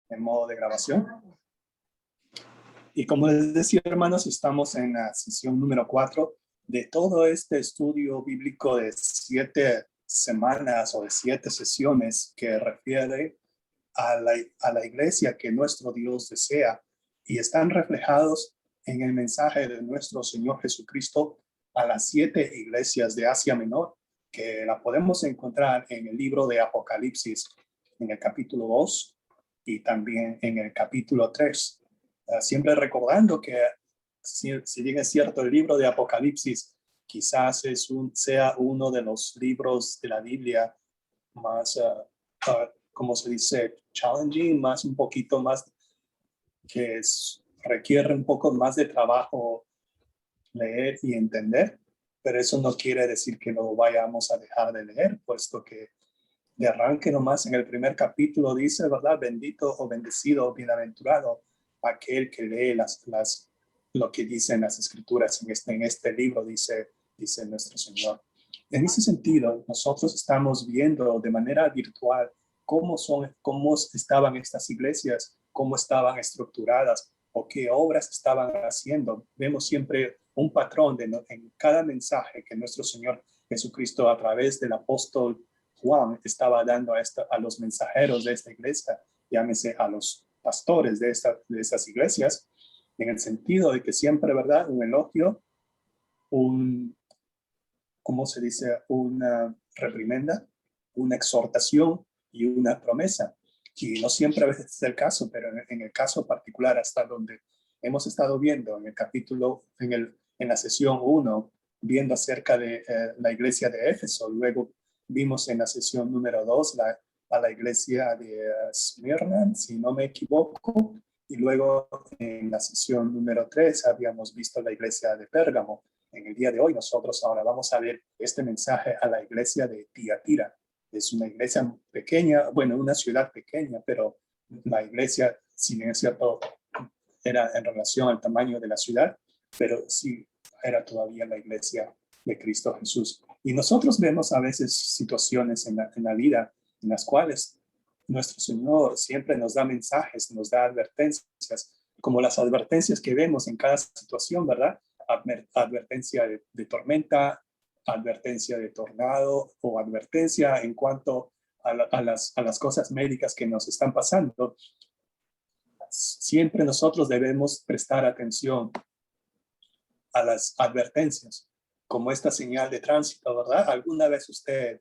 en modo de grabación. Y como les decía, hermanos, estamos en la sesión número 4 de todo este estudio bíblico de 7 semanas o de 7 sesiones que refiere a la iglesia que nuestro Dios desea y están reflejados en el mensaje de nuestro Señor Jesucristo a las 7 iglesias de Asia Menor, que la podemos encontrar en el libro de Apocalipsis, en el capítulo 2 y también en el capítulo 3. Siempre recordando que si bien es cierto, el libro de Apocalipsis quizás sea uno de los libros de la Biblia más, como se dice, challenging, más un poquito más, requiere un poco más de trabajo leer y entender, pero eso no quiere decir que no vayamos a dejar de leer, puesto que de arranque nomás en el primer capítulo dice, ¿verdad? Bendito o bendecido o bienaventurado aquel que lee lo que dicen las escrituras en este libro, dice nuestro Señor. En ese sentido, nosotros estamos viendo de manera virtual cómo estaban estas iglesias, cómo estaban estructuradas o qué obras estaban haciendo. Vemos siempre un patrón en cada mensaje que nuestro Señor Jesucristo a través del apóstol Juan estaba dando a los mensajeros de esta iglesia, llámese a los pastores de estas iglesias, en el sentido de que siempre, ¿verdad? Un elogio, ¿cómo se dice? Una reprimenda, una exhortación y una promesa. Y no siempre a veces es el caso, pero en el caso particular, hasta donde hemos estado viendo en el capítulo, en la sesión 1, viendo acerca de la iglesia de Éfeso, luego vimos en la sesión número 2 a la iglesia de Smyrna, si no me equivoco, y luego en la sesión número 3 habíamos visto la iglesia de Pérgamo. En el día de hoy nosotros ahora vamos a ver este mensaje a la iglesia de Tiatira. Es una iglesia pequeña, bueno, una ciudad pequeña, pero la iglesia, si bien es cierto, era en relación al tamaño de la ciudad, pero sí era todavía la iglesia de Cristo Jesús. Y nosotros vemos a veces situaciones en la vida en las cuales nuestro Señor siempre nos da mensajes, nos da advertencias, como las advertencias que vemos en cada situación, ¿verdad? Advertencia de tormenta, advertencia de tornado o advertencia en cuanto a las cosas médicas que nos están pasando. Siempre nosotros debemos prestar atención a las advertencias, como esta señal de tránsito, ¿verdad? ¿Alguna vez usted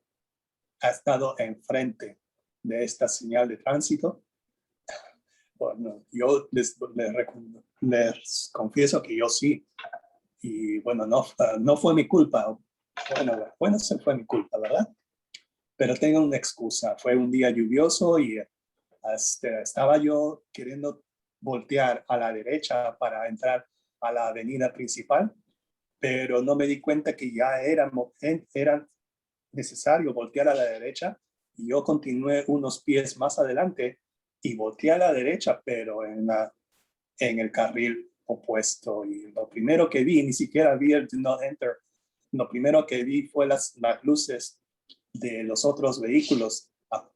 ha estado enfrente de esta señal de tránsito? Bueno, yo les confieso que yo sí. Y bueno, no fue mi culpa. Bueno, se fue mi culpa, ¿verdad? Pero tengo una excusa. Fue un día lluvioso y estaba yo queriendo voltear a la derecha para entrar a la avenida principal, pero no me di cuenta que ya era necesario voltear a la derecha y yo continué unos pies más adelante y volteé a la derecha, pero en el carril opuesto. Y lo primero que vi, ni siquiera vi el do not enter, lo primero que vi fue las luces de los otros vehículos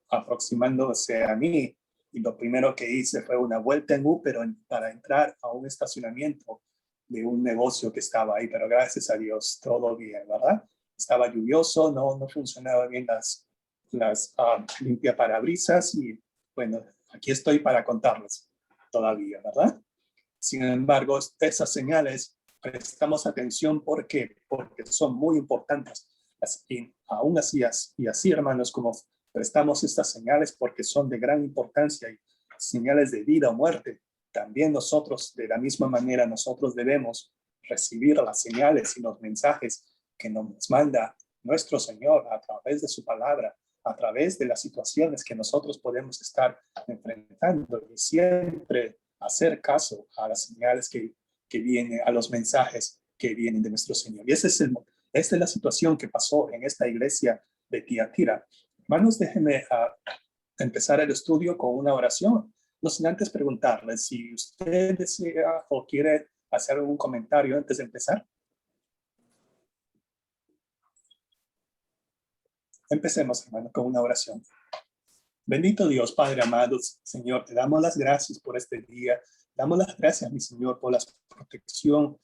aproximándose a mí. Y lo primero que hice fue una vuelta en U, pero para entrar a un estacionamiento de un negocio que estaba ahí. Pero gracias a Dios, todo bien, ¿verdad? Estaba lluvioso, no funcionaban bien las limpiaparabrisas y bueno, aquí estoy para contarles todavía, ¿verdad? Sin embargo, esas señales prestamos atención porque son muy importantes. Y aún así, hermanos, como prestamos estas señales porque son de gran importancia y señales de vida o muerte, también nosotros, de la misma manera, nosotros debemos recibir las señales y los mensajes que nos manda nuestro Señor a través de su palabra, a través de las situaciones que nosotros podemos estar enfrentando y siempre hacer caso a las señales que vienen, a los mensajes que vienen de nuestro Señor. Y esta es la situación que pasó en esta iglesia de Tiatira. Hermanos, déjenme empezar el estudio con una oración. No sin antes preguntarles si usted desea o quiere hacer algún comentario antes de empezar. Empecemos, hermano, con una oración. Bendito Dios, Padre amado, Señor, te damos las gracias por este día. Damos las gracias, mi Señor, por la protección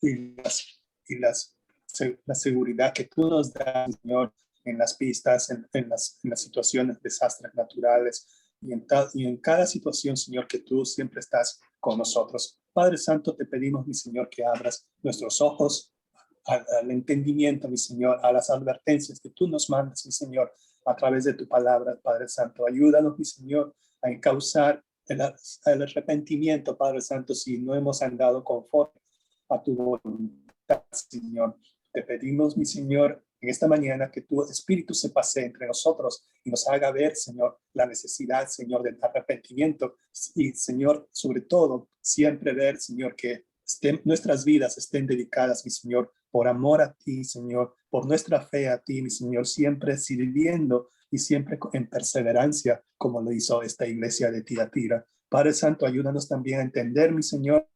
y, la seguridad que tú nos das, Señor, en las pistas, en las situaciones, desastres naturales y en cada situación, Señor, que tú siempre estás con nosotros. Padre Santo, te pedimos, mi Señor, que abras nuestros ojos al entendimiento, mi Señor, a las advertencias que tú nos mandas, mi Señor, a través de tu palabra, Padre Santo. Ayúdanos, mi Señor, a causar el arrepentimiento, Padre Santo, si no hemos andado conforme a tu voluntad, Señor. Te pedimos, mi Señor, en esta mañana que tu Espíritu se pase entre nosotros y nos haga ver, Señor, la necesidad, Señor, del arrepentimiento y, Señor, sobre todo, siempre ver, Señor, que nuestras vidas estén dedicadas, mi Señor, por amor a ti, Señor, por nuestra fe a ti, mi Señor, siempre sirviendo y siempre en perseverancia, como lo hizo esta iglesia de Tiatira. Padre Santo, ayúdanos también a entender, mi Señor,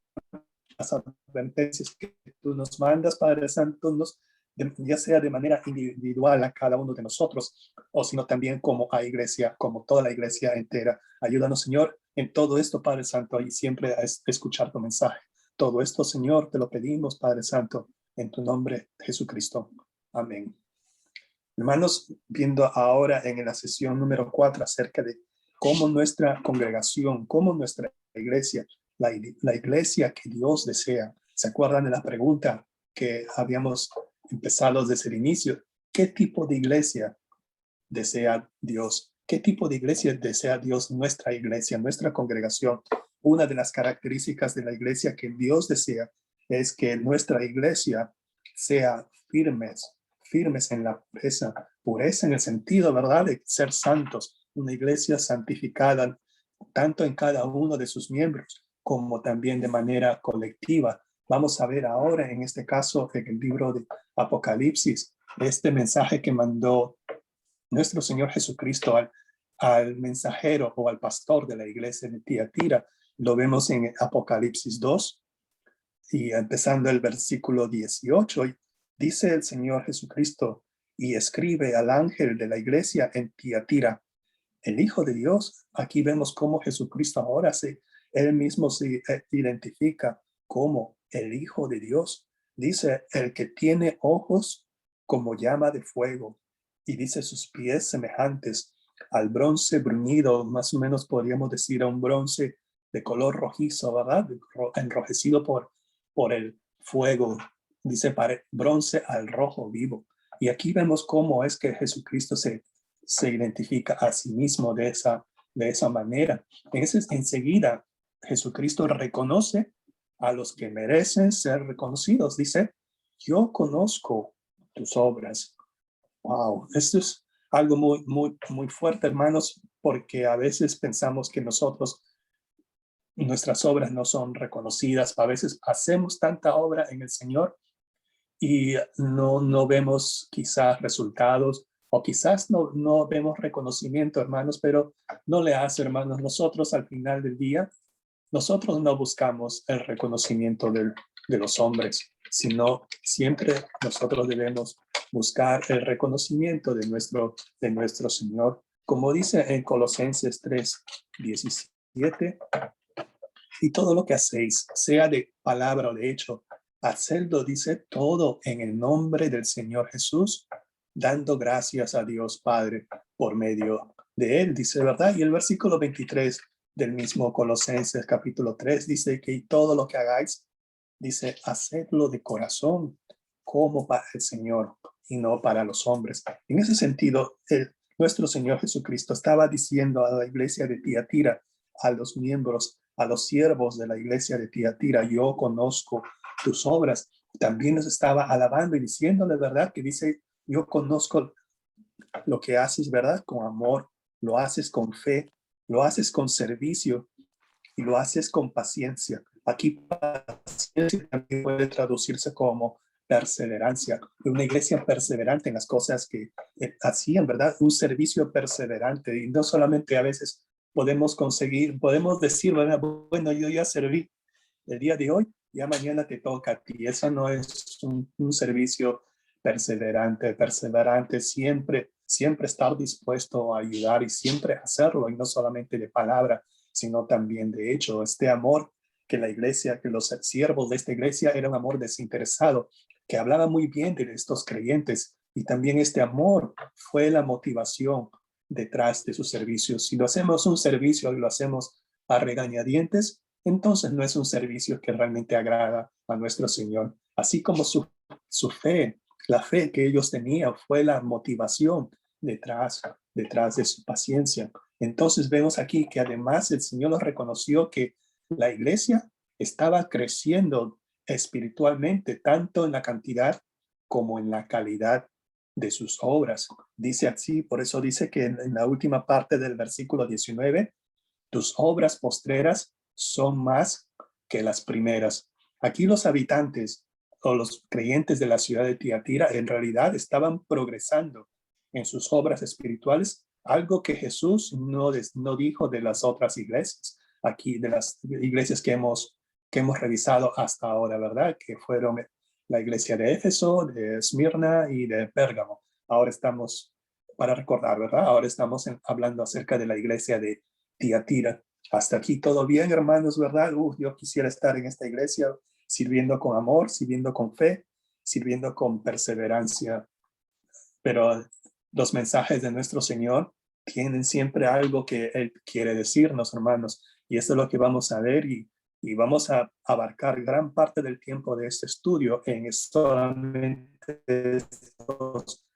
las advertencias que tú nos mandas, Padre Santo, ya sea de manera individual a cada uno de nosotros, o sino también como a iglesia, como toda la iglesia entera. Ayúdanos, Señor, en todo esto, Padre Santo, y siempre a escuchar tu mensaje. Todo esto, Señor, te lo pedimos, Padre Santo, en tu nombre, Jesucristo. Amén. Hermanos, viendo ahora en la sesión número 4 acerca de cómo nuestra congregación, cómo nuestra iglesia, la iglesia que Dios desea. ¿Se acuerdan de la pregunta que habíamos empezado desde el inicio? ¿Qué tipo de iglesia desea Dios? ¿Qué tipo de iglesia desea Dios? Nuestra iglesia, nuestra congregación. Una de las características de la iglesia que Dios desea es que nuestra iglesia sea firmes en la pureza en el sentido, ¿verdad?, de ser santos, una iglesia santificada tanto en cada uno de sus miembros como también de manera colectiva. Vamos a ver ahora, en este caso, en el libro de Apocalipsis, este mensaje que mandó nuestro Señor Jesucristo al mensajero o al pastor de la iglesia de Tiatira. Lo vemos en Apocalipsis 2 y empezando el versículo 18, dice el Señor Jesucristo, y escribe al ángel de la iglesia en Tiatira, el Hijo de Dios. Aquí vemos cómo Jesucristo ahora él mismo se identifica como el Hijo de Dios. Dice, el que tiene ojos como llama de fuego, y dice sus pies semejantes al bronce bruñido, más o menos podríamos decir a un bronce de color rojizo, ¿verdad? Enrojecido por el fuego. Dice, bronce al rojo vivo. Y aquí vemos cómo es que Jesucristo se identifica a sí mismo de esa manera. Enseguida, Jesucristo reconoce a los que merecen ser reconocidos. Dice, yo conozco tus obras. Wow, esto es algo muy, muy, muy fuerte, hermanos, porque a veces pensamos que nuestras obras no son reconocidas. A veces hacemos tanta obra en el Señor y no vemos quizás resultados o quizás no vemos reconocimiento, hermanos, pero no le hace, hermanos, nosotros al final del día, nosotros no buscamos el reconocimiento de los hombres, sino siempre nosotros debemos buscar el reconocimiento de nuestro Señor. Como dice en Colosenses 3:17, y todo lo que hacéis, sea de palabra o de hecho, hacedlo, dice, todo en el nombre del Señor Jesús, dando gracias a Dios Padre por medio de él, dice, ¿verdad? Y el versículo 23 del mismo Colosenses capítulo 3 dice que todo lo que hagáis, dice, hacedlo de corazón como para el Señor y no para los hombres. En ese sentido, nuestro Señor Jesucristo estaba diciendo a la iglesia de Tiatira, a los miembros, a los siervos de la iglesia de Tiatira, yo conozco tus obras. También nos estaba alabando y diciéndole, ¿verdad? Que dice, yo conozco lo que haces, ¿verdad? Con amor, lo haces con fe, lo haces con servicio y lo haces con paciencia. Aquí paciencia también puede traducirse como perseverancia. Una iglesia perseverante en las cosas que hacían, ¿verdad? Un servicio perseverante. Y no solamente a veces podemos decir, ¿verdad? Bueno, yo ya serví el día de hoy, ya mañana te toca a ti. Eso no es un servicio perseverante. Perseverante siempre siempre estar dispuesto a ayudar y siempre hacerlo, y no solamente de palabra, sino también de hecho. Este amor que la iglesia, que los siervos de esta iglesia era un amor desinteresado, que hablaba muy bien de estos creyentes, y también este amor fue la motivación detrás de sus servicios. Si lo hacemos un servicio y lo hacemos a regañadientes, entonces no es un servicio que realmente agrada a nuestro Señor. Así como su fe, la fe que ellos tenían fue la motivación detrás de su paciencia. Entonces vemos aquí que además el Señor los reconoció que la iglesia estaba creciendo espiritualmente, tanto en la cantidad como en la calidad de sus obras. Dice así, por eso dice que en la última parte del versículo 19, tus obras postreras son más que las primeras. Aquí los habitantes o los creyentes de la ciudad de Tiatira en realidad estaban progresando en sus obras espirituales, algo que Jesús no dijo de las otras iglesias, aquí de las iglesias que hemos revisado hasta ahora, ¿verdad? Que fueron la iglesia de Éfeso, de Esmirna y de Pérgamo. Ahora estamos, para recordar, ¿verdad? Ahora estamos hablando acerca de la iglesia de Tiatira. Hasta aquí todo bien, hermanos, ¿verdad? Yo quisiera estar en esta iglesia sirviendo con amor, sirviendo con fe, sirviendo con perseverancia. Pero los mensajes de nuestro Señor tienen siempre algo que Él quiere decirnos, hermanos. Y eso es lo que vamos a ver y vamos a abarcar gran parte del tiempo de este estudio en solamente estos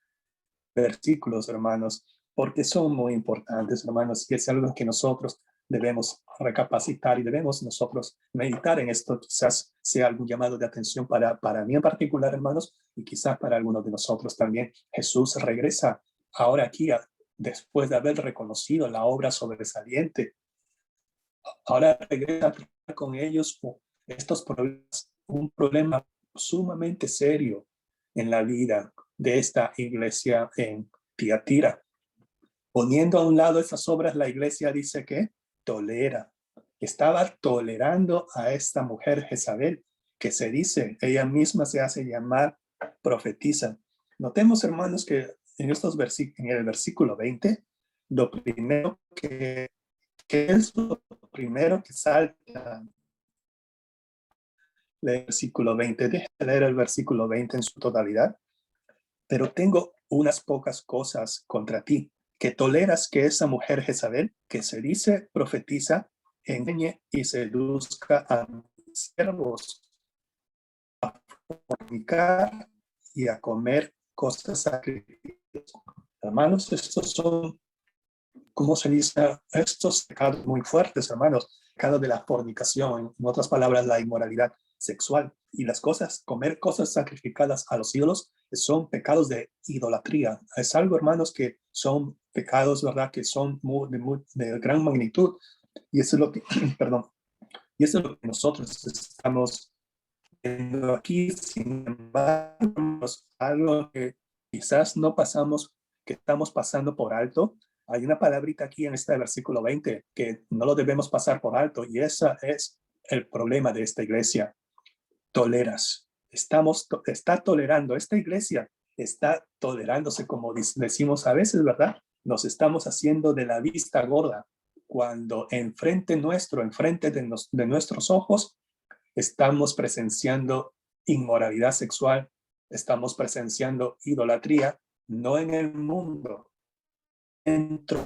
versículos, hermanos, porque son muy importantes, hermanos, y es algo que nosotros debemos recapacitar y debemos nosotros meditar en esto. Quizás sea algún llamado de atención para mí en particular, hermanos, y quizás para algunos de nosotros también. Jesús regresa ahora aquí después de haber reconocido la obra sobresaliente. Ahora regresa a tratar con ellos estos problemas, un problema sumamente serio en la vida de esta iglesia en Tiatira. Poniendo a un lado esas obras, la iglesia dice que tolera. Estaba tolerando a esta mujer Jezabel, que se dice, ella misma se hace llamar profetisa. Notemos, hermanos, que en en el versículo 20, lo primero que es lo primero que salta el versículo 20. Deja de leer el versículo 20 en su totalidad. Pero tengo unas pocas cosas contra ti, que toleras que esa mujer Jezabel, que se dice profetiza, engañe y seduzca a mis siervos a fornicar y a comer cosas sacrificadas. Hermanos, estos son, ¿cómo se dice? Estos pecados muy fuertes, hermanos. Pecado de la fornicación, en otras palabras, la inmoralidad sexual. Y las cosas, comer cosas sacrificadas a los ídolos, son pecados de idolatría. Es algo, hermanos, que son pecados, ¿verdad? Que son de gran magnitud. Y eso es lo que, perdón, y eso es lo que nosotros estamos viendo aquí. Sin embargo, algo que quizás no pasamos, que estamos pasando por alto. Hay una palabrita aquí en este versículo 20 que no lo debemos pasar por alto, y ese es el problema de esta iglesia. Toleras. Está tolerando, esta iglesia está tolerándose, como decimos a veces, ¿verdad? Nos estamos haciendo de la vista gorda cuando enfrente de nuestros ojos, estamos presenciando inmoralidad sexual, estamos presenciando idolatría, no en el mundo, dentro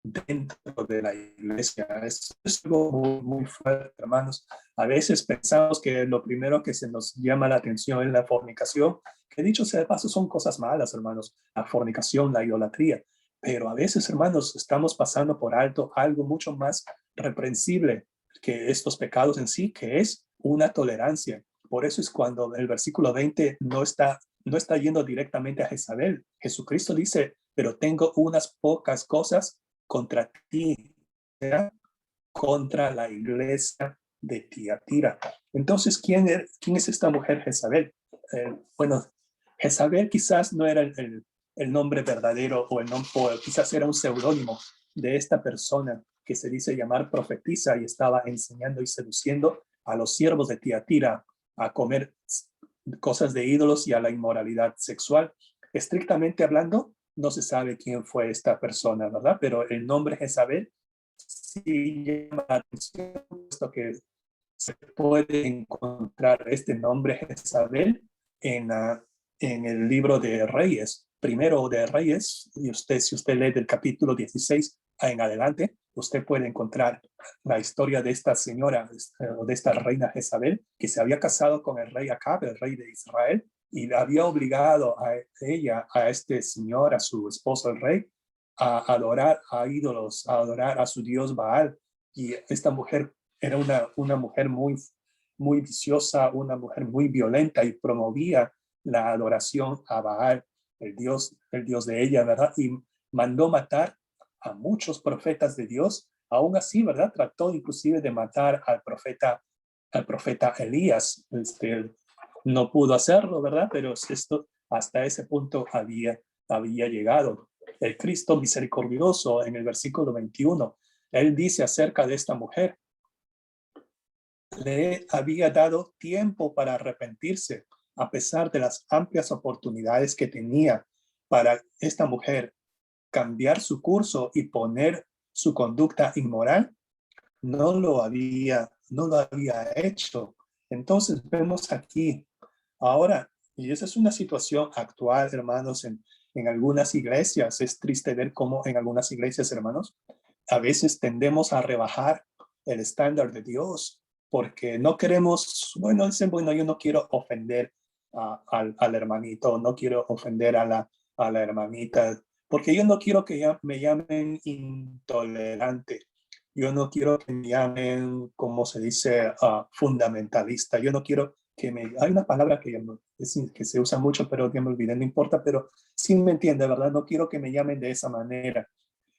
de la iglesia. Es algo muy fuerte, hermanos. A veces pensamos que lo primero que se nos llama la atención es la fornicación, que dicho sea de paso son cosas malas, hermanos, la fornicación, la idolatría. Pero a veces, hermanos, estamos pasando por alto algo mucho más reprensible que estos pecados en sí, que es una tolerancia. Por eso es cuando el versículo 20 no está yendo directamente a Jezabel. Jesucristo dice, pero tengo unas pocas cosas contra ti, ¿verdad? Contra la iglesia de Tiatira. Entonces, ¿quién es esta mujer Jezabel? Bueno, Jezabel quizás no era el nombre verdadero o quizás era un seudónimo de esta persona que se dice llamar profetisa y estaba enseñando y seduciendo a los siervos de Tiatira a comer cosas de ídolos y a la inmoralidad sexual. Estrictamente hablando, no se sabe quién fue esta persona, ¿verdad? Pero el nombre Jezabel sí llama la atención, puesto que se puede encontrar este nombre Jezabel en, en el libro de Reyes, primero de Reyes, y si usted lee del capítulo 16 en adelante, usted puede encontrar la historia de esta señora, de esta reina Jezabel, que se había casado con el rey Acab, el rey de Israel, y había obligado a ella, a este señor, a su esposo el rey, a adorar a ídolos, a adorar a su dios Baal. Y esta mujer era una mujer muy viciosa, una mujer muy violenta y promovía la adoración a Baal, el Dios de ella, ¿verdad? Y mandó matar a muchos profetas de Dios. Aún así, ¿verdad? Trató inclusive de matar al profeta Elías. No pudo hacerlo, ¿verdad? Pero esto hasta ese punto había llegado. El Cristo misericordioso en el versículo 21, él dice acerca de esta mujer: le había dado tiempo para arrepentirse, a pesar de las amplias oportunidades que tenía para esta mujer cambiar su curso y poner su conducta inmoral, no lo había hecho. Entonces vemos aquí ahora, y esa es una situación actual, hermanos, en algunas iglesias. Es triste ver cómo en algunas iglesias, hermanos, a veces tendemos a rebajar el estándar de Dios porque no queremos, bueno, dicen, bueno, yo no quiero ofender al hermanito, no quiero ofender a la hermanita, porque yo no quiero que me llamen intolerante, yo no quiero que me llamen, como se dice, fundamentalista, yo no quiero que me... Hay una palabra que se usa mucho, pero que me olvidé, no importa, pero sí me entiende, ¿verdad? No quiero que me llamen de esa manera.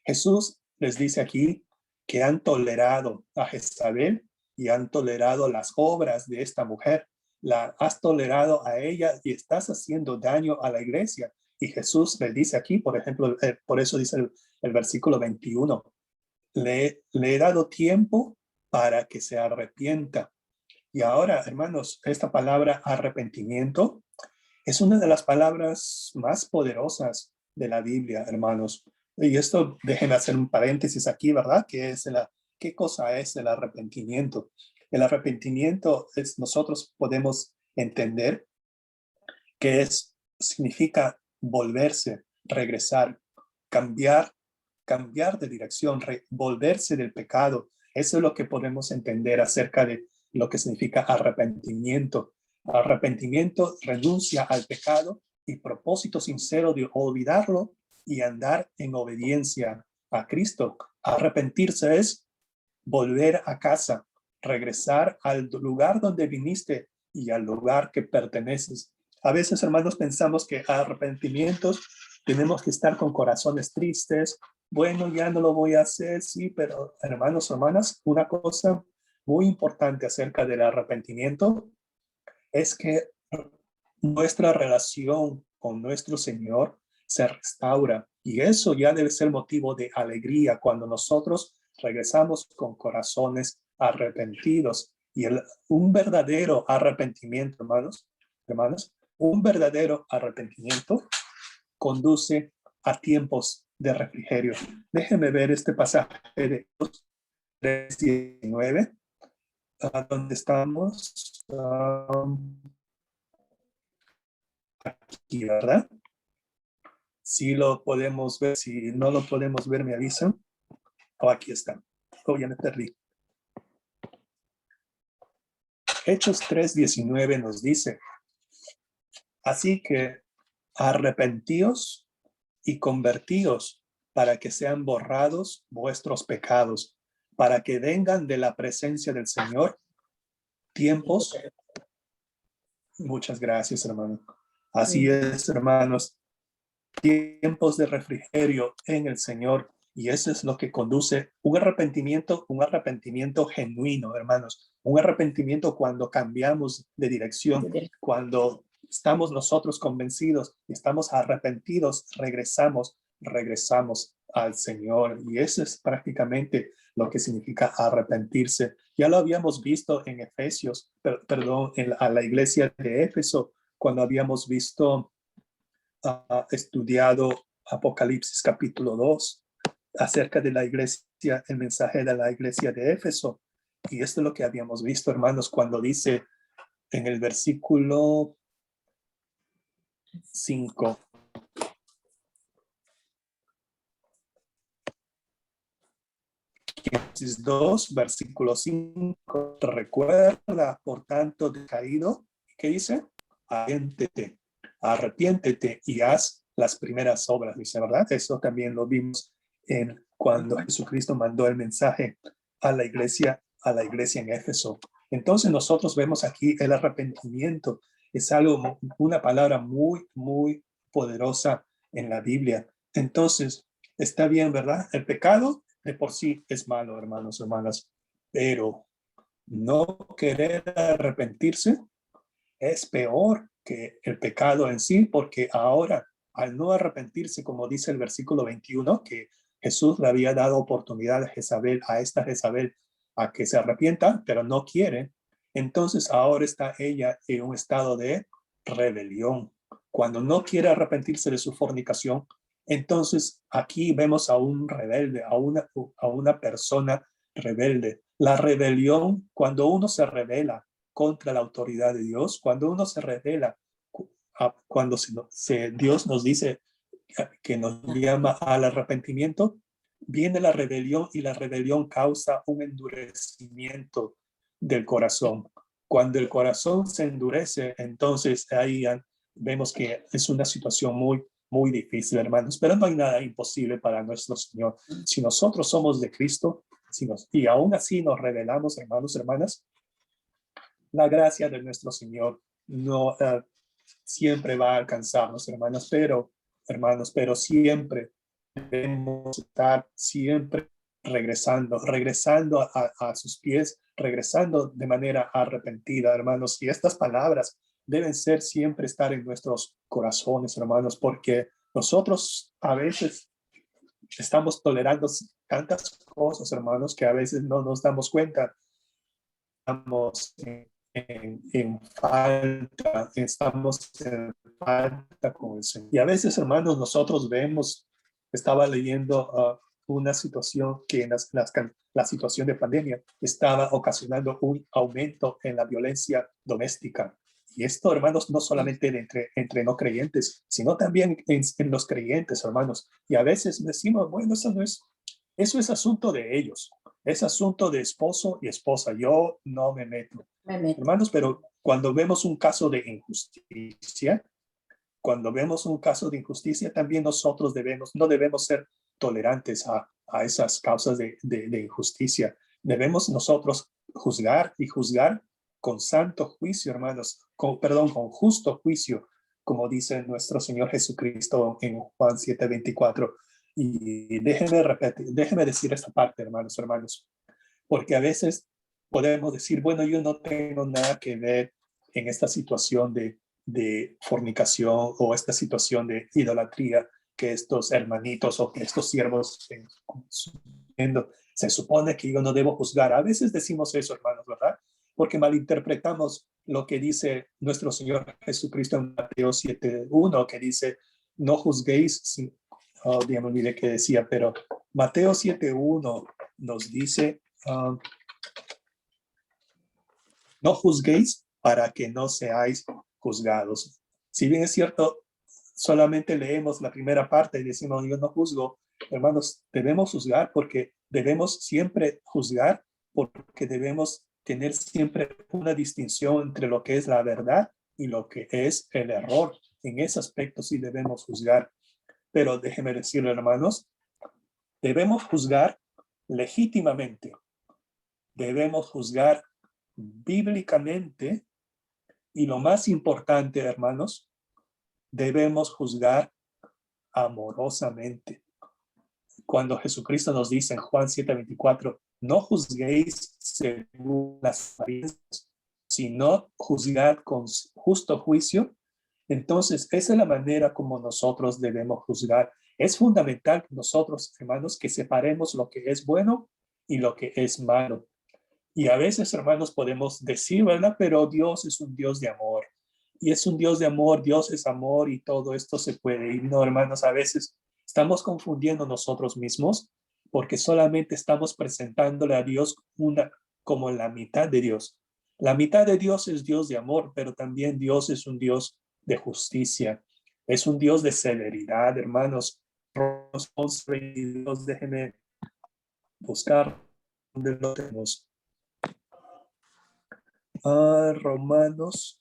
Jesús les dice aquí que han tolerado a Jezabel y han tolerado las obras de esta mujer. La has tolerado a ella y estás haciendo daño a la iglesia. Y Jesús le dice aquí, por ejemplo, por eso dice el versículo 21, le he dado tiempo para que se arrepienta. Y ahora, hermanos, esta palabra arrepentimiento es una de las palabras más poderosas de la Biblia, hermanos. Y esto, déjenme hacer un paréntesis aquí, ¿verdad? ¿Qué cosa es el arrepentimiento? El arrepentimiento nosotros podemos entender que significa volverse, regresar, cambiar, cambiar de dirección, volverse del pecado. Eso es lo que podemos entender acerca de lo que significa arrepentimiento. Arrepentimiento, renuncia al pecado y propósito sincero de olvidarlo y andar en obediencia a Cristo. Arrepentirse es volver a casa, regresar al lugar donde viniste y al lugar que perteneces. A veces, hermanos, pensamos que arrepentimientos tenemos que estar con corazones tristes. Bueno, ya no lo voy a hacer, sí, pero hermanos, hermanas, una cosa muy importante acerca del arrepentimiento es que nuestra relación con nuestro Señor se restaura, y eso ya debe ser motivo de alegría cuando nosotros regresamos con corazones arrepentidos. Y un verdadero arrepentimiento, hermanos, un verdadero arrepentimiento conduce a tiempos de refrigerio. Déjenme ver este pasaje de 3:19, donde estamos. Aquí, ¿verdad? Si lo podemos ver, si no lo podemos ver, me avisan. Oh, aquí está. Oh, ya me perdí. Hechos 3:19 nos dice: así que arrepentíos y convertíos para que sean borrados vuestros pecados, para que vengan de la presencia del Señor tiempos. Muchas gracias, hermano. Así es, hermanos. Tiempos de refrigerio en el Señor. Y eso es lo que conduce un arrepentimiento genuino, hermanos. Un arrepentimiento cuando cambiamos de dirección, cuando estamos nosotros convencidos y estamos arrepentidos, regresamos al Señor. Y eso es prácticamente lo que significa arrepentirse. Ya lo habíamos visto en Efesios, perdón, a la iglesia de Éfeso, cuando habíamos visto estudiado Apocalipsis capítulo 2, acerca de la iglesia, el mensaje de la iglesia de Éfeso. Y esto es lo que habíamos visto, hermanos, cuando dice en el versículo 5. Génesis 2, versículo 5. Recuerda, por tanto, decaído, ¿qué dice? Arrepiéntete y haz las primeras obras, dice, ¿verdad? Eso también lo vimos cuando Jesucristo mandó el mensaje a la iglesia en Éfeso. Entonces nosotros vemos aquí el arrepentimiento. Es algo, una palabra muy, muy poderosa en la Biblia. Entonces, está bien, ¿verdad? El pecado de por sí es malo, hermanos, hermanas, pero no querer arrepentirse es peor que el pecado en sí, porque ahora, al no arrepentirse, como dice el versículo 21, que Jesús le había dado oportunidad a Jezabel, a esta Jezabel, a que se arrepienta, pero no quiere, entonces ahora está ella en un estado de rebelión. Cuando no quiere arrepentirse de su fornicación, entonces aquí vemos a un rebelde, a una persona rebelde. La rebelión, cuando uno se rebela contra la autoridad de Dios, cuando uno se revela, cuando Dios nos dice que nos llama al arrepentimiento, viene la rebelión y la rebelión causa un endurecimiento del corazón. Cuando el corazón se endurece, entonces ahí vemos que es una situación muy, muy difícil, hermanos, pero no hay nada imposible para nuestro Señor. Si nosotros somos de Cristo, y aún así nos rebelamos, hermanos, hermanas, la gracia de nuestro Señor no siempre va a alcanzarnos, hermanos, pero siempre debemos estar siempre regresando a sus pies, regresando de manera arrepentida, hermanos. Y estas palabras deben ser siempre estar en nuestros corazones, hermanos, porque nosotros a veces estamos tolerando tantas cosas, hermanos, que a veces no nos damos cuenta. Estamos estamos en falta con el Señor. Y a veces, hermanos, nosotros estaba leyendo una situación que la situación de pandemia estaba ocasionando un aumento en la violencia doméstica. Y esto, hermanos, no solamente entre no creyentes, sino también en los creyentes, hermanos. Y a veces decimos, bueno, eso es asunto de ellos. Es asunto de esposo y esposa. Yo no me meto. Hermanos, pero cuando vemos un caso de injusticia, también nosotros no debemos ser tolerantes a esas causas de injusticia. Debemos nosotros juzgar con santo juicio, hermanos, con justo juicio, como dice nuestro Señor Jesucristo en Juan 7:24. Y déjeme decir esta parte, hermanos, porque a veces podemos decir, bueno, yo no tengo nada que ver en esta situación de fornicación o esta situación de idolatría que estos hermanitos o que estos siervos estén consumiendo. Se supone que yo no debo juzgar. A veces decimos eso, hermanos, ¿verdad? Porque malinterpretamos lo que dice nuestro Señor Jesucristo en Mateo 7:1, que dice, no juzguéis, ya me olvidé qué decía, pero Mateo 7:1 nos dice, no juzguéis para que no seáis juzgados. Si bien es cierto, solamente leemos la primera parte y decimos, yo no juzgo, hermanos, debemos juzgar porque debemos siempre juzgar, porque debemos tener siempre una distinción entre lo que es la verdad y lo que es el error. En ese aspecto sí debemos juzgar. Pero déjenme decirle, hermanos, debemos juzgar legítimamente. Debemos juzgar bíblicamente y lo más importante, hermanos, debemos juzgar amorosamente. Cuando Jesucristo nos dice en Juan 7:24, no juzguéis según las apariencias, sino juzgad con justo juicio, entonces esa es la manera como nosotros debemos juzgar. Es fundamental que nosotros, hermanos, que separemos lo que es bueno y lo que es malo. Y a veces, hermanos, podemos decir, ¿verdad? Pero Dios es un Dios de amor. Y es un Dios de amor, Dios es amor y todo esto se puede. Y no, hermanos, a veces Estamos confundiendo nosotros mismos porque solamente estamos presentándole a Dios como la mitad de Dios. La mitad de Dios es Dios de amor, pero también Dios es un Dios de justicia. Es un Dios de severidad, hermanos. Romanos 11:22, déjenme buscar donde lo tenemos. Romanos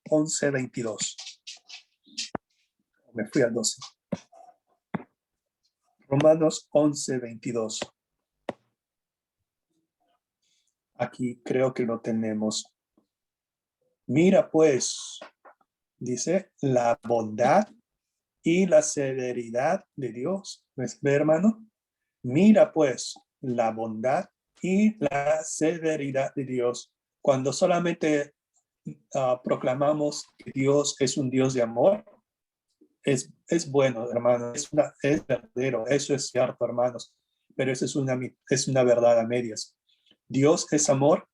11:22. Me fui al 12. Romanos 11:22. Aquí creo que lo tenemos. Mira pues, dice, la bondad y la severidad de Dios. ¿Ves, hermano? Mira pues la bondad y la severidad de Dios. Cuando solamente proclamamos que Dios es un Dios de amor, es bueno, hermano, es verdadero, eso es cierto, hermanos, pero eso es una verdad a medias. Dios es amor.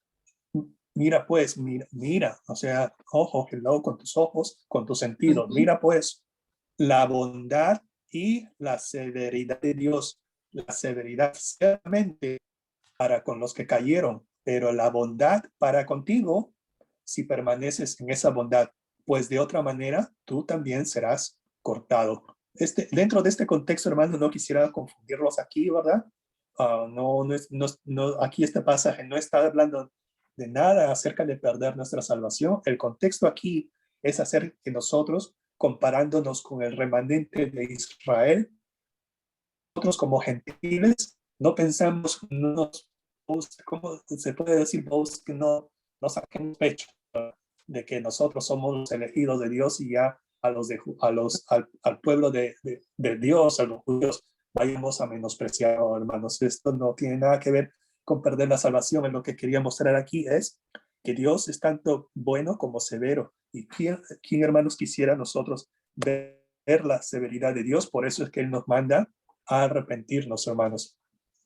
Mira pues, mira, o sea, ojo, hello, con tus ojos, con tus sentidos, mira pues la bondad y la severidad de Dios. La severidad ciertamente para con los que cayeron, pero la bondad para contigo si permaneces en esa bondad, pues de otra manera tú también serás cortado. Dentro de este contexto, hermano, no quisiera confundirlos aquí, ¿verdad? Aquí este pasaje no está hablando de nada acerca de perder nuestra salvación. El contexto aquí es acerca de nosotros comparándonos con el remanente de Israel. Nosotros como gentiles no pensamos, ¿cómo se puede decir vos que no saquemos pecho de que nosotros somos los elegidos de Dios y ya al pueblo de Dios, a los judíos, vayamos a menospreciar, hermanos? Esto no tiene nada que ver con perder la salvación. En lo que quería mostrar aquí es que Dios es tanto bueno como severo. ¿Y quién hermanos, quisiera nosotros ver la severidad de Dios? Por eso es que Él nos manda a arrepentirnos, hermanos.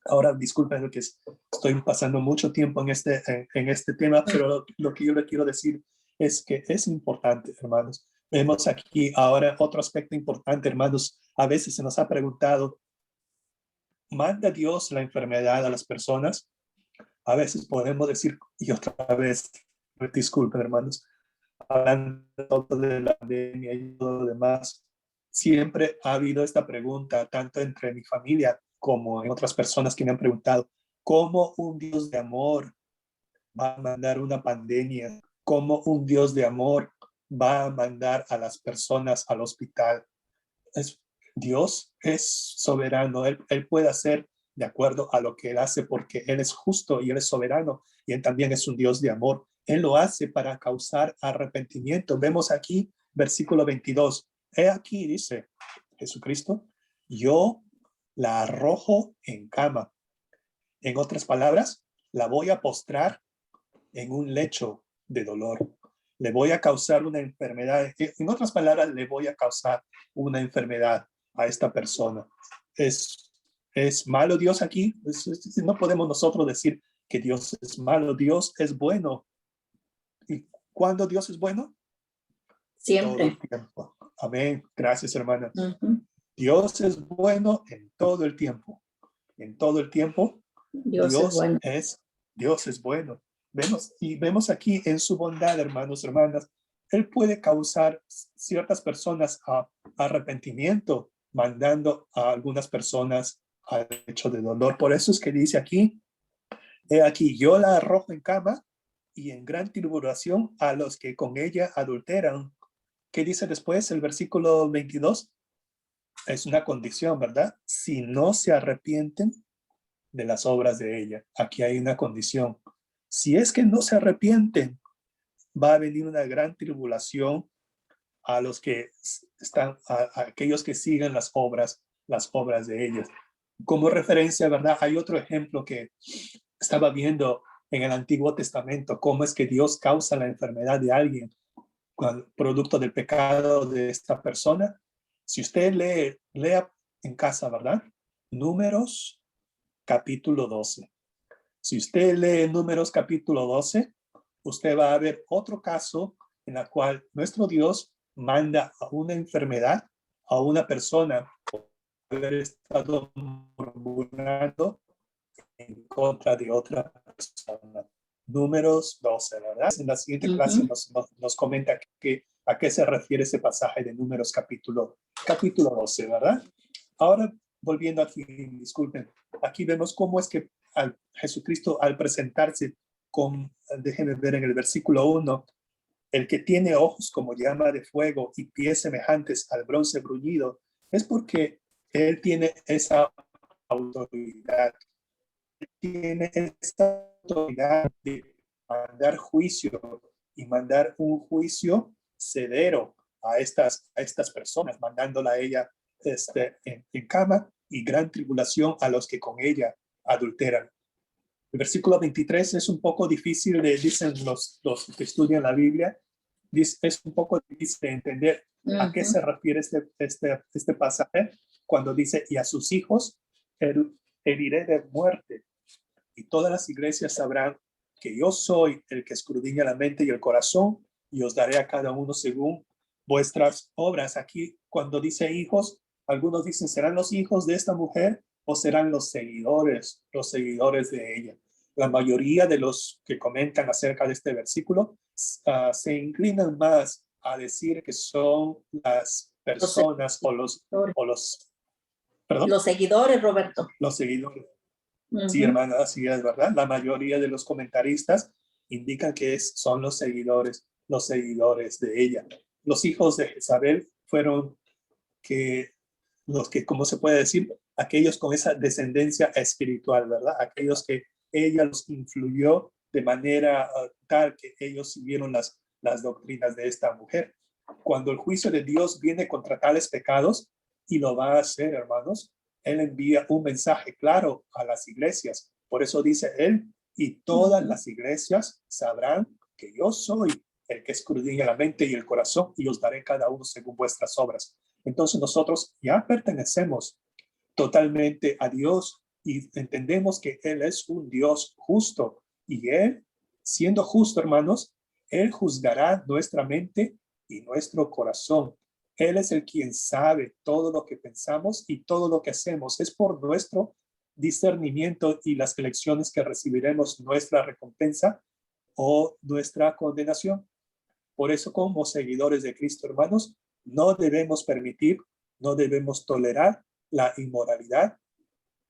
Ahora, disculpen que estoy pasando mucho tiempo en este tema, pero lo que yo le quiero decir es que es importante, hermanos. Vemos aquí ahora otro aspecto importante, hermanos. A veces se nos ha preguntado, ¿manda Dios la enfermedad a las personas? A veces podemos decir, y otra vez, disculpen, hermanos, hablando de la pandemia y todo lo demás, siempre ha habido esta pregunta, tanto entre mi familia como en otras personas que me han preguntado, ¿cómo un Dios de amor va a mandar una pandemia? ¿Cómo un Dios de amor va a mandar a las personas al hospital? Dios es soberano, él puede hacer de acuerdo a lo que Él hace porque Él es justo y Él es soberano y Él también es un Dios de amor. Él lo hace para causar arrepentimiento. Vemos aquí, versículo 22. He aquí, dice Jesucristo, yo la arrojo en cama. En otras palabras, la voy a postrar en un lecho de dolor. Le voy a causar una enfermedad. En otras palabras, le voy a causar una enfermedad a esta persona. ¿Es malo Dios aquí? No podemos nosotros decir que Dios es malo. Dios es bueno. ¿Y cuándo Dios es bueno? Siempre. Todo el tiempo. Amén. Gracias, hermana. Uh-huh. Dios es bueno en todo el tiempo. En todo el tiempo, Dios es bueno. Vemos aquí en su bondad, hermanos, hermanas, Él puede causar ciertas personas a arrepentimiento, mandando a algunas personas al hecho de dolor. Por eso es que dice aquí, he aquí, yo la arrojo en cama y en gran tribulación a los que con ella adulteran. ¿Qué dice después el versículo 22? Es una condición, ¿verdad? Si no se arrepienten de las obras de ella. Aquí hay una condición. Si es que no se arrepienten, va a venir una gran tribulación a los que están, a aquellos que siguen las obras de ellas. Como referencia, ¿verdad? Hay otro ejemplo que estaba viendo en el Antiguo Testamento, cómo es que Dios causa la enfermedad de alguien producto del pecado de esta persona. Si usted lea en casa, ¿verdad? Números capítulo 12. Si usted lee Números capítulo 12, usted va a ver otro caso en el cual nuestro Dios manda a una enfermedad a una persona haber estado murmurando en contra de otra persona. Números 12, ¿verdad? En la siguiente clase nos comenta a qué se refiere ese pasaje de Números capítulo 12, ¿verdad? Ahora, volviendo aquí, disculpen, aquí vemos cómo es que Jesucristo al presentarse déjenme ver en el versículo 1, el que tiene ojos como llama de fuego y pies semejantes al bronce bruñido, es porque él tiene esa autoridad. Tiene esta autoridad de mandar juicio y mandar un juicio severo a estas personas, mandándola a ella en cama y gran tribulación a los que con ella adulteran. El versículo 23 es un poco difícil, dicen los que estudian la Biblia, es un poco difícil de entender a qué se refiere este pasaje cuando dice, y a sus hijos heriré de muerte. Y todas las iglesias sabrán que yo soy el que escudriña la mente y el corazón, y os daré a cada uno según vuestras obras. Aquí, cuando dice hijos, algunos dicen, ¿serán los hijos de esta mujer o serán los seguidores de ella? La mayoría de los que comentan acerca de este versículo se inclinan más a decir que son las personas los seguidores, Roberto. Los seguidores. Sí, hermana, así es, ¿verdad? La mayoría de los comentaristas indican que son los seguidores de ella. Los hijos de Jezabel fueron los que, ¿cómo se puede decir? Aquellos con esa descendencia espiritual, ¿verdad? Aquellos que ella los influyó de manera tal que ellos siguieron las doctrinas de esta mujer. Cuando el juicio de Dios viene contra tales pecados, y lo va a hacer, hermanos, Él envía un mensaje claro a las iglesias. Por eso dice Él, y todas las iglesias sabrán que yo soy el que escudriña la mente y el corazón, y os daré cada uno según vuestras obras. Entonces nosotros ya pertenecemos totalmente a Dios y entendemos que Él es un Dios justo. Y Él, siendo justo, hermanos, Él juzgará nuestra mente y nuestro corazón. Él es el quien sabe todo lo que pensamos y todo lo que hacemos. Es por nuestro discernimiento y las elecciones que recibiremos nuestra recompensa o nuestra condenación. Por eso, como seguidores de Cristo, hermanos, no debemos permitir, no debemos tolerar la inmoralidad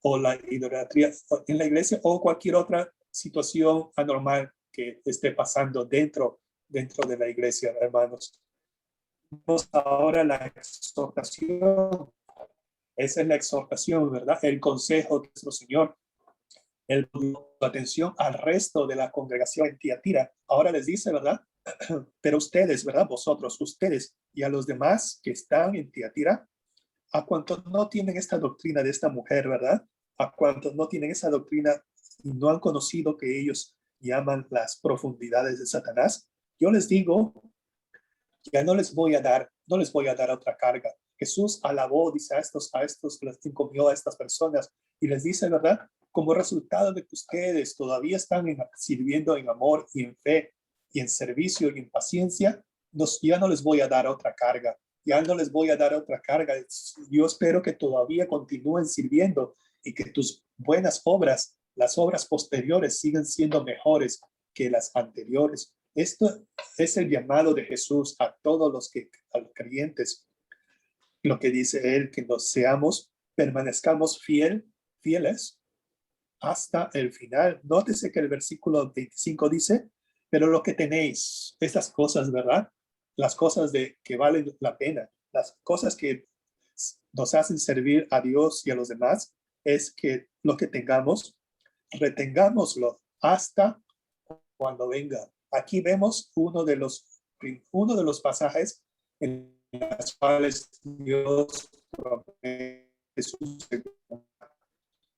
o la idolatría en la iglesia o cualquier otra situación anormal que esté pasando dentro de la iglesia, hermanos. Vamos ahora a la exhortación. Esa es la exhortación, ¿verdad? El consejo de nuestro Señor. Él dio atención al resto de la congregación en Tiatira. Ahora les dice, ¿verdad? Pero ustedes, ¿verdad? Vosotros, ustedes y a los demás que están en Tiatira, a cuantos no tienen esta doctrina de esta mujer, ¿verdad? A cuantos no tienen esa doctrina y no han conocido que ellos llaman las profundidades de Satanás, yo les digo, ya no les voy a dar otra carga. Jesús alabó, dice a estos les encomió a estas personas y les dice, ¿verdad? Como resultado de que ustedes todavía están sirviendo en amor y en fe y en servicio y en paciencia, ya no les voy a dar otra carga. Ya no les voy a dar otra carga. Yo espero que todavía continúen sirviendo y que tus buenas obras, las obras posteriores, sigan siendo mejores que las anteriores. Esto es el llamado de Jesús a todos los creyentes. Lo que dice Él, que nos permanezcamos fieles hasta el final. Nótese que el versículo 25 dice, pero lo que tenéis, estas cosas, ¿verdad? Las cosas que valen la pena, las cosas que nos hacen servir a Dios y a los demás, es que lo que tengamos, retengámoslo hasta cuando venga. Aquí vemos uno de los pasajes en los cuales Dios promete su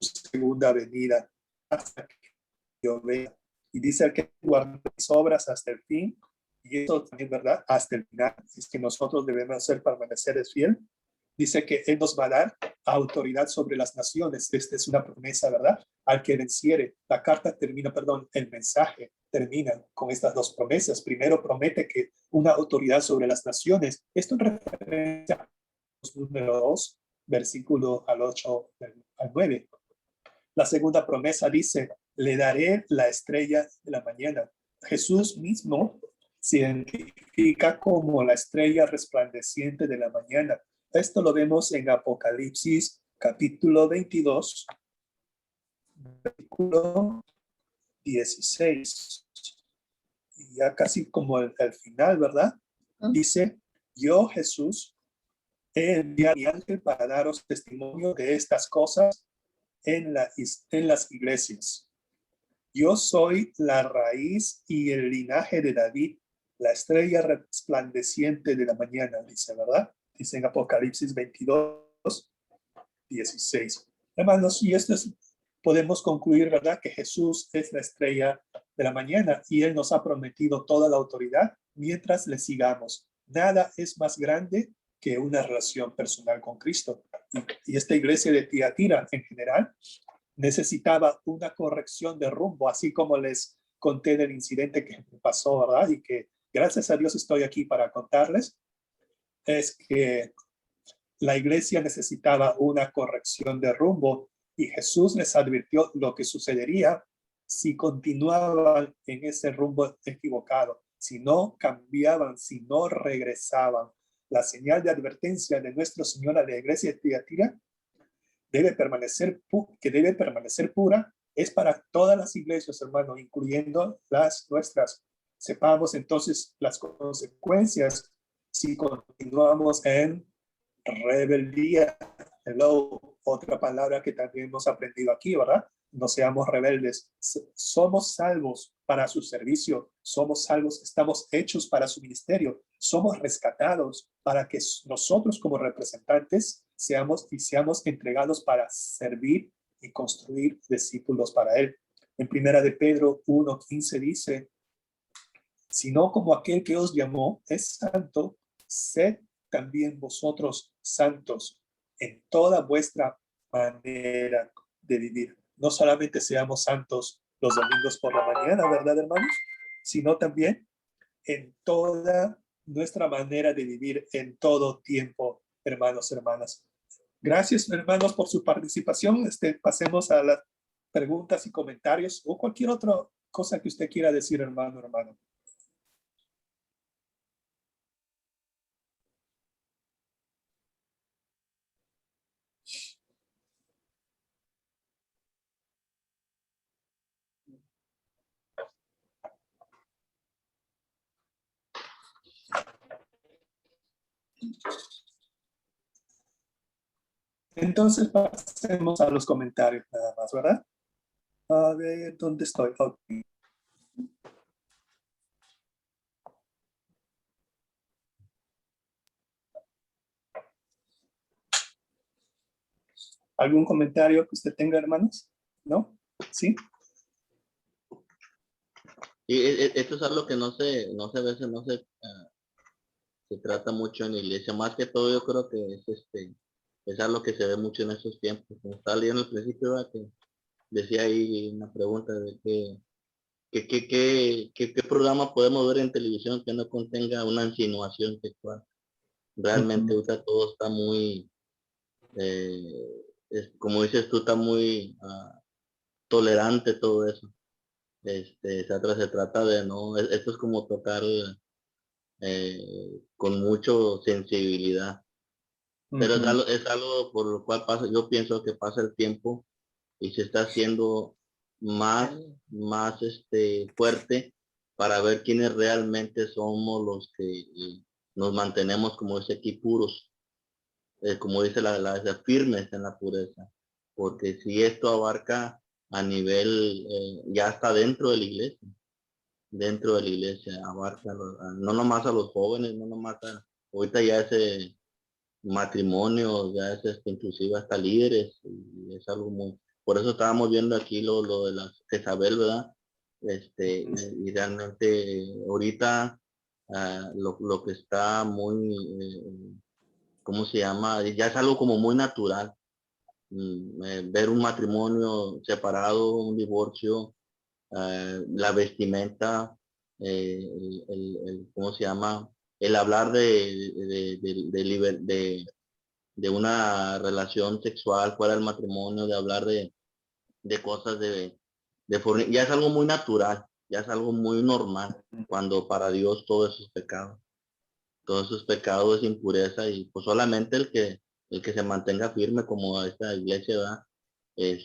segunda venida hasta que yo vea. Y dice el que guarda mis obras hasta el fin, y eso también, ¿verdad? Hasta el final, es que nosotros debemos hacer permanecer fiel. Dice que Él nos va a dar autoridad sobre las naciones. Esta es una promesa, ¿verdad? Al que venciere. La carta termina, el mensaje termina con estas dos promesas. Primero promete que una autoridad sobre las naciones. Esto en referencia a número 2, versículo al 8 al 9. La segunda promesa dice, le daré la estrella de la mañana. Jesús mismo se identifica como la estrella resplandeciente de la mañana. Esto lo vemos en Apocalipsis capítulo 22, versículo 16. Y ya casi como el final, ¿verdad? Dice, yo Jesús he enviado a mi ángel para daros testimonio de estas cosas en las iglesias. Yo soy la raíz y el linaje de David, la estrella resplandeciente de la mañana, dice, ¿verdad? Dice en Apocalipsis 22, 16. Hermanos, y esto podemos concluir, ¿verdad? Que Jesús es la estrella de la mañana y Él nos ha prometido toda la autoridad mientras le sigamos. Nada es más grande que una relación personal con Cristo. Y esta iglesia de Tiatira en general necesitaba una corrección de rumbo, así como les conté del incidente que pasó, ¿verdad? Y que gracias a Dios estoy aquí para contarles, es que la iglesia necesitaba una corrección de rumbo y Jesús les advirtió lo que sucedería si continuaban en ese rumbo equivocado, si no cambiaban, si no regresaban. La señal de advertencia de nuestro Señor a la iglesia de Tiatira que debe permanecer pura, es para todas las iglesias, hermano, incluyendo las nuestras. Sepamos entonces las consecuencias si continuamos en rebeldía. Hello, otra palabra que también hemos aprendido aquí, ¿verdad? No seamos rebeldes. Somos salvos para su servicio. Somos salvos, estamos hechos para su ministerio. Somos rescatados para que nosotros como representantes seamos entregados para servir y construir discípulos para Él. En primera de Pedro 1:15 dice, sino como aquel que os llamó es santo, sed también vosotros santos en toda vuestra manera de vivir. No solamente seamos santos los domingos por la mañana, ¿verdad, hermanos? Sino también en toda nuestra manera de vivir en todo tiempo, hermanos, hermanas. Gracias, hermanos, por su participación. Pasemos a las preguntas y comentarios o cualquier otra cosa que usted quiera decir, hermano. Entonces pasemos a los comentarios nada más, ¿verdad? A ver, ¿dónde estoy? Okay. ¿Algún comentario que usted tenga, hermanos? ¿No? ¿Sí? Y esto es algo que a veces se trata mucho en la iglesia. Más que todo, yo creo que es algo que se ve mucho en estos tiempos. Como estaba leyendo al principio, ¿verdad? Que decía ahí una pregunta de qué programa podemos ver en televisión que no contenga una insinuación sexual. Realmente ahorita todo está muy, como dices tú, está muy tolerante todo eso. Se trata de, ¿no? Esto es como tocar con mucho sensibilidad. Pero es algo por lo cual yo pienso que pasa el tiempo y se está haciendo más fuerte para ver quiénes realmente somos los que nos mantenemos, como dice aquí, puros, como dice firmes en la pureza. Porque si esto abarca a nivel, ya está dentro de la iglesia, abarca no nomás a los jóvenes, no nomás ahorita ya ese matrimonio, ya es inclusive hasta líderes, y es algo muy, por eso estábamos viendo aquí lo de la Jezabel, ¿verdad? Y realmente ahorita lo que está muy, ¿cómo se llama? Ya es algo como muy natural, ver un matrimonio separado, un divorcio, la vestimenta, ¿cómo se llama? El hablar de de una relación sexual fuera del matrimonio, de hablar de cosas ya es algo muy natural, ya es algo muy normal, cuando para Dios todo eso es pecado. Todo eso es pecado, es impureza, y pues solamente el que se mantenga firme como esta iglesia, ¿verdad?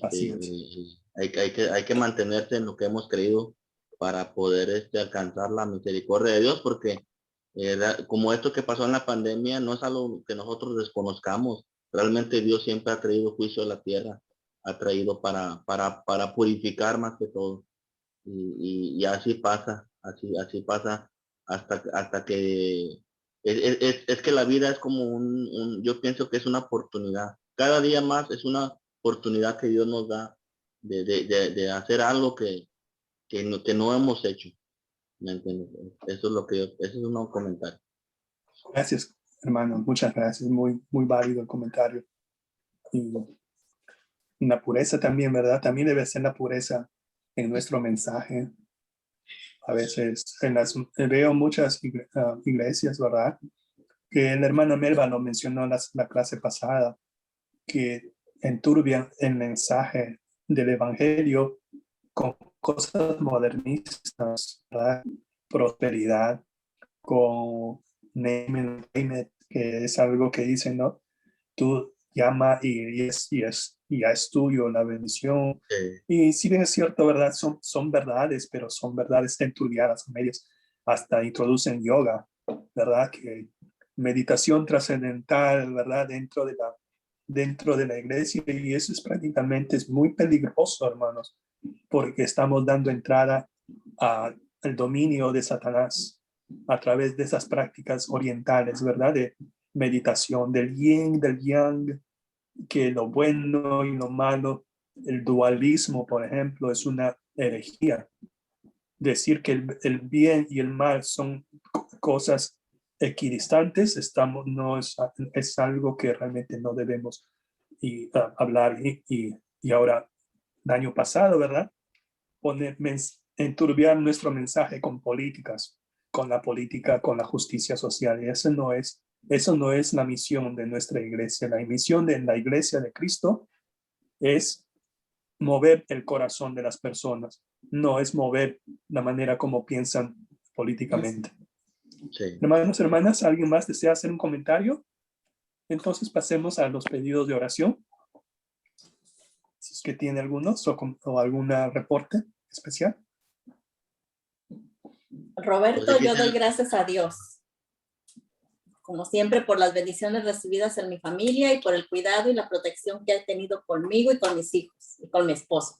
Así es. Hay que mantenerse en lo que hemos creído para poder alcanzar la misericordia de Dios, porque como esto que pasó en la pandemia no es algo que nosotros desconozcamos. Realmente Dios siempre ha traído juicio a la tierra, ha traído para purificar más que todo. Y así pasa, así pasa hasta que es que la vida es como yo pienso que es una oportunidad. Cada día más es una oportunidad que Dios nos da de hacer algo que no hemos hecho. ¿Me entiendes? Eso es eso es un comentario. Gracias, hermano. Muchas gracias. Muy, muy válido el comentario. Y la pureza también, ¿verdad? También debe ser la pureza en nuestro mensaje. A veces veo muchas iglesias, ¿verdad? Que el hermano Melba lo mencionó en la clase pasada, que enturbian el mensaje del evangelio con cosas modernistas, ¿verdad? Prosperidad, con name it, que es algo que dicen, ¿no? Tú llama y ya es tuyo la bendición. Y si bien es cierto, ¿verdad? Son verdades, pero son verdades enturbiadas a medias. Hasta introducen yoga, ¿verdad? Que meditación trascendental, ¿verdad? Dentro de la iglesia, y eso es muy peligroso, hermanos, porque estamos dando entrada al dominio de Satanás a través de esas prácticas orientales, ¿verdad? De meditación del yin, del yang, que lo bueno y lo malo, el dualismo, por ejemplo, es una herejía. Decir que el bien y el mal son cosas equidistantes, no es algo que realmente no debemos hablar. Y ahora, el año pasado, ¿verdad? Enturbiar nuestro mensaje con políticas, con la política, con la justicia social. Y eso no es la misión de nuestra iglesia. La misión de la iglesia de Cristo es mover el corazón de las personas, no es mover la manera como piensan políticamente. Sí. Hermanos, hermanas, ¿alguien más desea hacer un comentario? Entonces pasemos a los pedidos de oración. Si es que tiene algunos o algún reporte especial. Roberto, yo doy gracias a Dios, como siempre, por las bendiciones recibidas en mi familia y por el cuidado y la protección que ha tenido conmigo y con mis hijos y con mi esposo.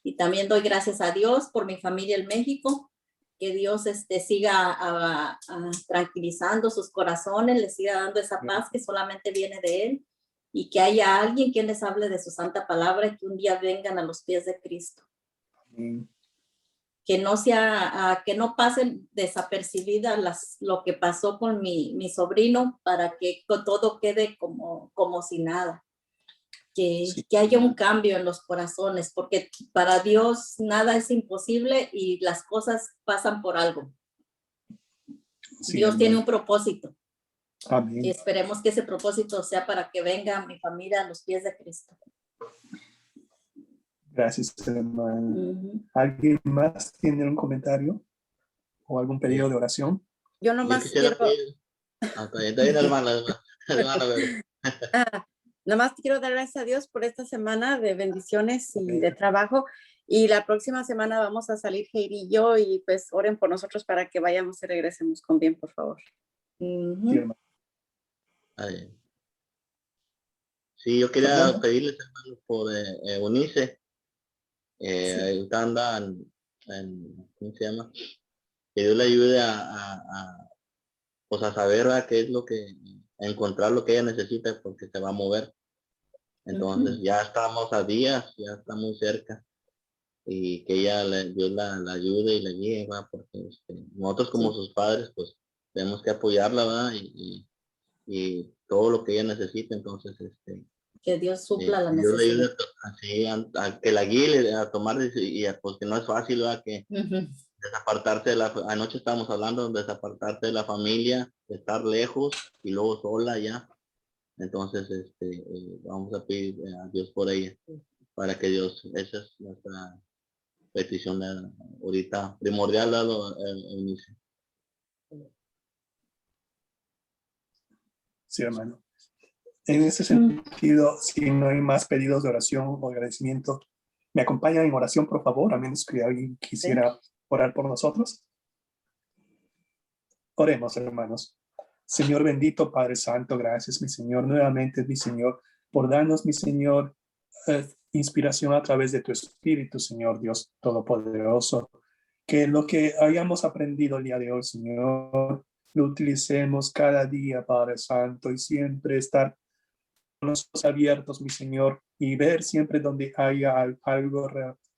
Y también doy gracias a Dios por mi familia en México, que Dios siga tranquilizando sus corazones, les siga dando esa paz que solamente viene de Él, y que haya alguien quien les hable de su santa palabra y que un día vengan a los pies de Cristo. Amén. Que no pasen desapercibidas lo que pasó con mi sobrino, para que todo quede como si nada. Que haya un cambio en los corazones, porque para Dios nada es imposible y las cosas pasan por algo. Sí, Dios tiene un propósito. Amén. Y esperemos que ese propósito sea para que venga mi familia a los pies de Cristo. Gracias, hermano. ¿Alguien más tiene un comentario o algún pedido de oración? Yo nomás quiero... Nomás quiero dar gracias a Dios por esta semana de bendiciones y de trabajo. Y la próxima semana vamos a salir Heidi y yo, y pues oren por nosotros para que vayamos y regresemos con bien, por favor. Sí, hermano. Sí, yo quería pedirles, hermano, por unirse. Sí. Andan ¿cómo se llama? Que Dios le ayude pues a saber, ¿verdad?, qué es a encontrar lo que ella necesita, porque se va a mover. Entonces ya estamos a días, ya está muy cerca, y que Dios la ayude y la guíe, ¿verdad? Porque nosotros como sus padres, pues tenemos que apoyarla, ¿verdad? Y todo lo que ella necesita. Entonces que Dios supla la Dios le ayude necesidad. así a que la guíe a tomar, pues que no es fácil, ¿verdad? Que desapartarse anoche estábamos hablando de desapartarse de la familia, de estar lejos y luego sola ya. Entonces, vamos a pedir a Dios por ella, para que Dios, esa es nuestra petición ahorita primordial, Eunice. Sí, hermano. En ese sentido, si no hay más pedidos de oración o agradecimiento, ¿me acompañan en oración, por favor? A menos que alguien quisiera orar por nosotros. Oremos, hermanos. Señor bendito, Padre Santo, gracias, mi Señor, nuevamente, mi Señor, por darnos, mi Señor, inspiración a través de tu Espíritu, Señor Dios Todopoderoso. Que lo que hayamos aprendido el día de hoy, Señor, lo utilicemos cada día, Padre Santo, y siempre estar con los ojos abiertos, mi Señor, y ver siempre donde haya algo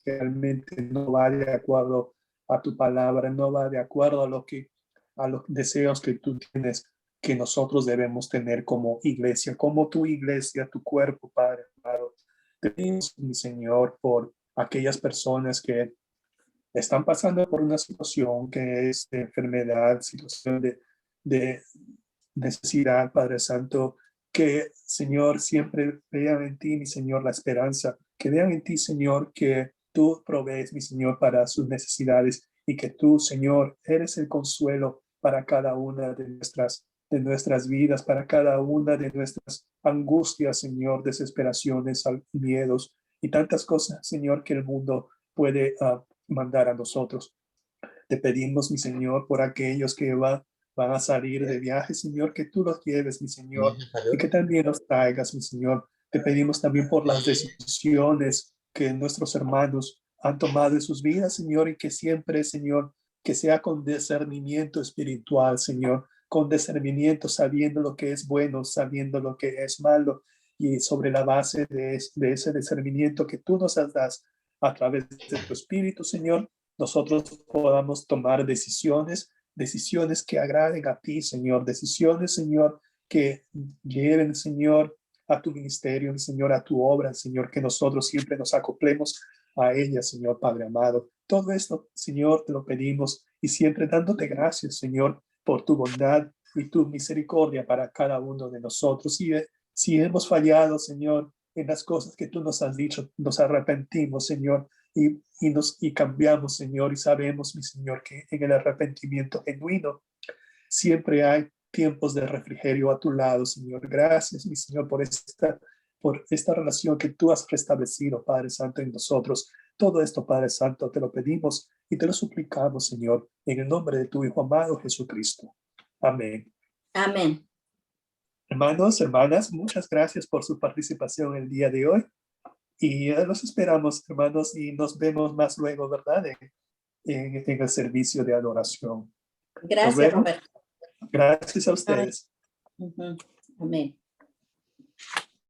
realmente no va de acuerdo a tu palabra, no va de acuerdo a los deseos que tú tienes, que nosotros debemos tener como iglesia, como tu iglesia, tu cuerpo, Padre amado. Te pedimos, mi Señor, por aquellas personas que están pasando por una situación que es de enfermedad, situación de necesidad, Padre Santo, que, Señor, siempre vean en ti, mi Señor, la esperanza, que vean en ti, Señor, que tú provees, mi Señor, para sus necesidades y que tú, Señor, eres el consuelo para cada una de nuestras vidas, para cada una de nuestras angustias, Señor, desesperaciones, miedos y tantas cosas, Señor, que el mundo puede mandar a nosotros. Te pedimos, mi Señor, por aquellos que van a salir de viaje, Señor, que tú los lleves, mi Señor, y que también los traigas, mi Señor. Te pedimos también por las decisiones que nuestros hermanos han tomado en sus vidas, Señor, y que siempre, Señor, que sea con discernimiento espiritual, Señor, con discernimiento, sabiendo lo que es bueno, sabiendo lo que es malo, y sobre la base de ese discernimiento que tú nos das a través de tu Espíritu, Señor, nosotros podamos tomar decisiones que agraden a ti, Señor, decisiones, Señor, que lleven, Señor, a tu ministerio, Señor, a tu obra, Señor, que nosotros siempre nos acoplemos a ella, Señor, Padre amado. Todo esto, Señor, te lo pedimos y siempre dándote gracias, Señor, por tu bondad y tu misericordia para cada uno de nosotros. Y si hemos fallado, Señor, en las cosas que tú nos has dicho, nos arrepentimos, Señor, y cambiamos, Señor, y sabemos, mi Señor, que en el arrepentimiento genuino siempre hay tiempos de refrigerio a tu lado, Señor. Gracias, mi Señor, por esta relación que tú has restablecido, Padre Santo, en nosotros. Todo esto, Padre Santo, te lo pedimos y te lo suplicamos, Señor, en el nombre de tu Hijo amado Jesucristo. Amén. Amén. Hermanos, hermanas, muchas gracias por su participación el día de hoy. Y los esperamos, hermanos, y nos vemos más luego, ¿verdad? En el servicio de adoración. Gracias, Roberto. Gracias a ustedes. Amén.